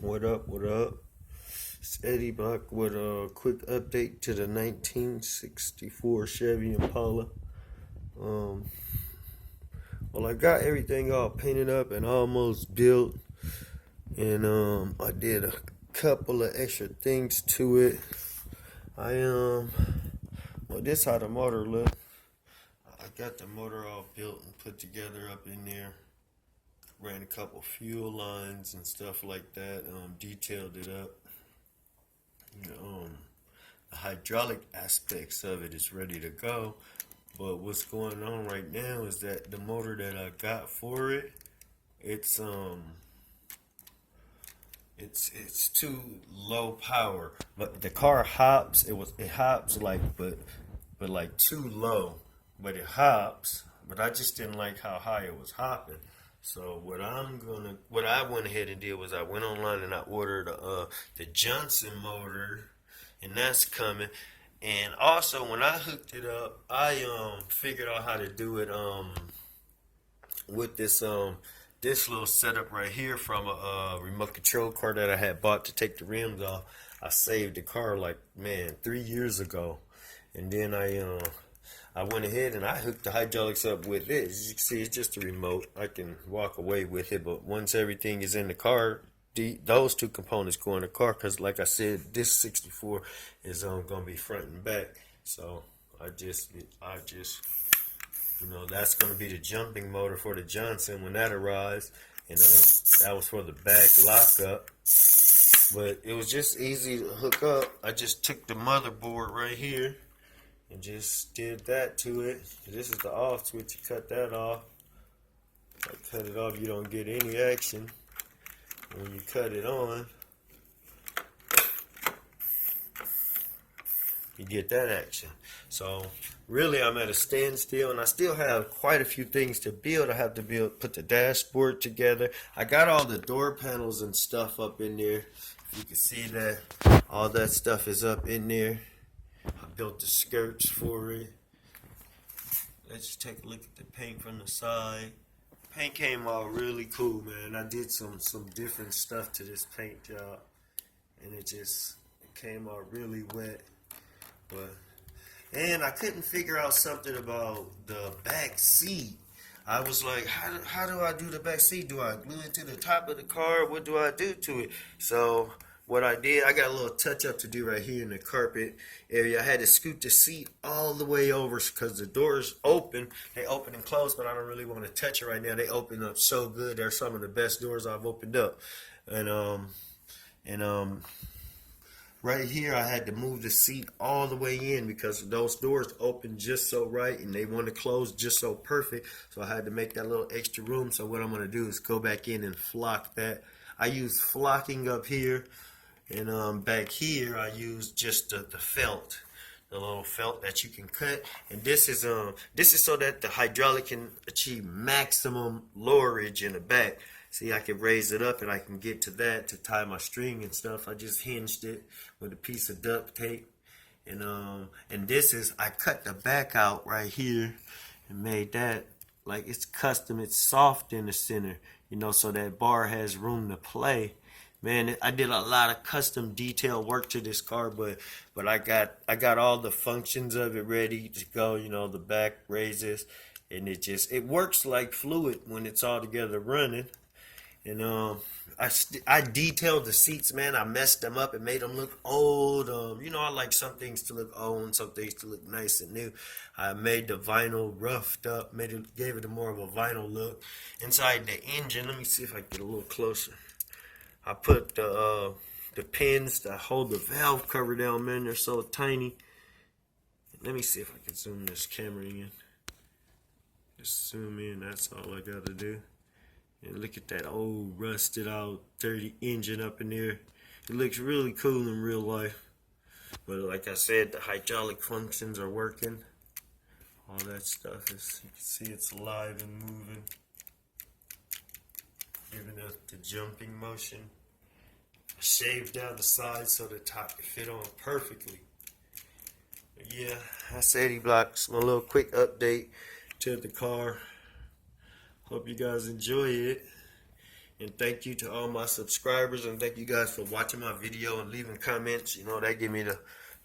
What up? What up? It's Eddie Block with a quick update to the 1964 Chevy Impala. Um, well, I got everything all painted up and almost built, and I did a couple of extra things to it. Well, this how the motor look. I got the motor all built and put together up in there. Ran a couple fuel lines and stuff like that. Detailed it up. The hydraulic aspects of it is ready to go, but what's going on right now is that the motor that I got for it, it's too low power. But the car hops. It hops but like too low. But it hops. But I just didn't like how high it was hopping. So what I went ahead and did was I went online and I ordered the Johnson motor, and that's coming. And also when I hooked it up, I figured out how to do it with this little setup right here from a remote control car that I had bought to take the rims off. I saved the car like 3 years ago, and then I went ahead and I hooked the hydraulics up with it. As you can see, it's just a remote. I can walk away with it, but once everything is in the car, those two components go in the car, because like I said, this 64 is going to be front and back. So I just that's going to be the jumping motor for the Johnson when that arrives, and that was for the back lockup. But it was just easy to hook up. I just took the motherboard right here and just did that to it. This is the off switch. You cut that off. I cut it off, you don't get any action. When you cut it on, you get that action. So really I'm at a standstill, and I still have quite a few things to build. I have to put the dashboard together. I got all the door panels and stuff up in there. You can see that all that stuff is up in there. I built the skirts for it. Let's take a look at the paint from the side. Paint came out really cool, man. I did some different stuff to this paint job, and it came out really wet. And I couldn't figure out something about the back seat. I was like, how do I do the back seat? Do I glue it to the top of the car? What do I do to it? So what I did, I got a little touch up to do right here in the carpet area. I had to scoot the seat all the way over because the doors open. They open and close, but I don't really want to touch it right now. They open up so good. They're some of the best doors I've opened up. And right here I had to move the seat all the way in because those doors open just so right and they want to close just so perfect. So I had to make that little extra room. So what I'm going to do is go back in and flock that. I use flocking up here. And back here, I use just the felt, the little felt that you can cut. And this is so that the hydraulic can achieve maximum lowerage in the back. See, I can raise it up and I can get to that to tie my string and stuff. I just hinged it with a piece of duct tape. And this is, I cut the back out right here and made that like it's custom. It's soft in the center, so that bar has room to play. Man, I did a lot of custom detail work to this car, but I got all the functions of it ready to go. The back raises, and it works like fluid when it's all together running. And I detailed the seats, man. I messed them up and made them look old. I like some things to look old and some things to look nice and new. I made the vinyl roughed up, gave it more of a vinyl look. Inside the engine, let me see if I can get a little closer. I put the pins that hold the valve cover down, man. They're so tiny. Let me see if I can zoom this camera in. Just zoom in. That's all I got to do. And look at that old rusted out dirty engine up in there. It looks really cool in real life. But like I said, the hydraulic functions are working. All that stuff is, you can see it's alive and moving. Giving us the jumping motion. I shaved down the sides so the top can fit on perfectly. But yeah, that's Eddie Blocks. My little quick update to the car. Hope you guys enjoy it. And thank you to all my subscribers, and thank you guys for watching my video and leaving comments. You know, that give me the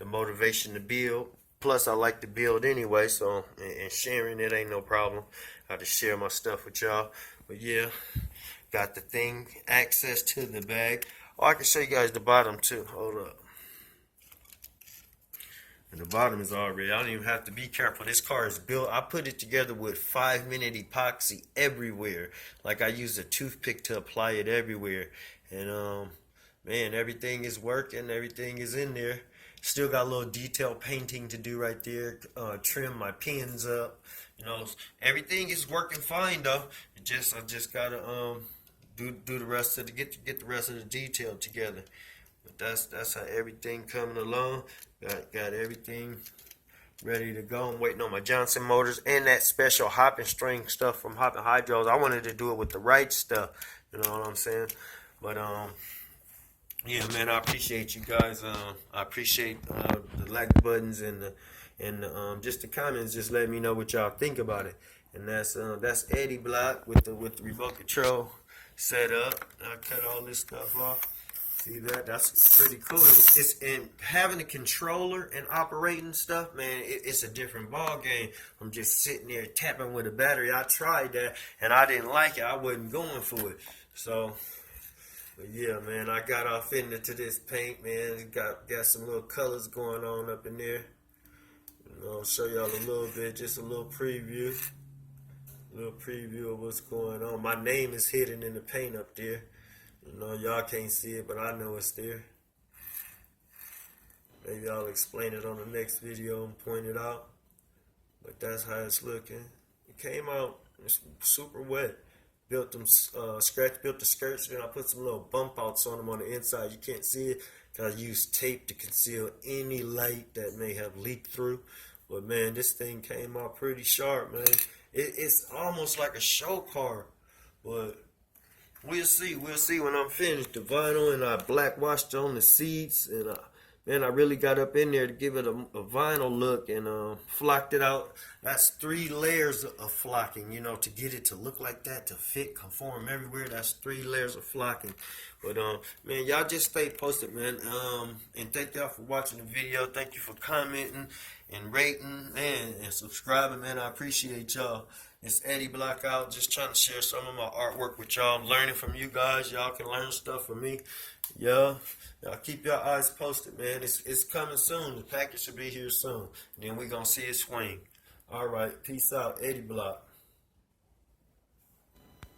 motivation to build. Plus, I like to build anyway, so, and sharing it ain't no problem. I just share my stuff with y'all. But yeah, got the thing, access to the bag. Oh, I can show you guys the bottom too. Hold up. And the bottom is already, I don't even have to be careful. This car is built, I put it together with 5-minute epoxy everywhere. Like I use a toothpick to apply it everywhere. And man, everything is working, everything is in there. Still got a little detail painting to do right there. Trim my pins up. You know, everything is working fine though. I just gotta do the rest of the get the rest of the detail together. But that's how everything coming along. Got everything ready to go. I'm waiting on my Johnson motors and that special hopping string stuff from Hopping Hydros. I wanted to do it with the right stuff. You know what I'm saying? But yeah, man, I appreciate you guys. I appreciate the like buttons and just the comments. Just let me know what y'all think about it. And that's Eddie Block with the remote control set up. I cut all this stuff off. See that? That's pretty cool. It's in having a controller and operating stuff, man. It's a different ball game. I'm just sitting there tapping with a battery. I tried that and I didn't like it. I wasn't going for it. So, but yeah, man, I got off into this paint, man. Got some little colors going on up in there. You know, I'll show y'all a little bit, just a little preview. A little preview of what's going on. My name is hidden in the paint up there. You know, y'all can't see it, but I know it's there. Maybe I'll explain it on the next video and point it out. But that's how it's looking. It came out, it's super wet. Built the skirts, then I put some little bump outs on them on the inside. You can't see it because I used tape to conceal any light that may have leaked through. But man, this thing came out pretty sharp, man. It's almost like a show car, but we'll see when I'm finished. The vinyl, and I black washed on the seats, and man, I really got up in there to give it a vinyl look and flocked it out. That's 3 layers of flocking, you know, to get it to look like that, to fit, conform everywhere. That's 3 layers of flocking. But man, y'all just stay posted, man. And thank y'all for watching the video. Thank you for commenting and rating, man, and subscribing, man. I appreciate y'all. It's Eddie Block out, just trying to share some of my artwork with y'all. I'm learning from you guys. Y'all can learn stuff from me. Y'all keep your eyes posted, man. It's coming soon. The package should be here soon. And then we're going to see it swing. All right. Peace out. Eddie Block.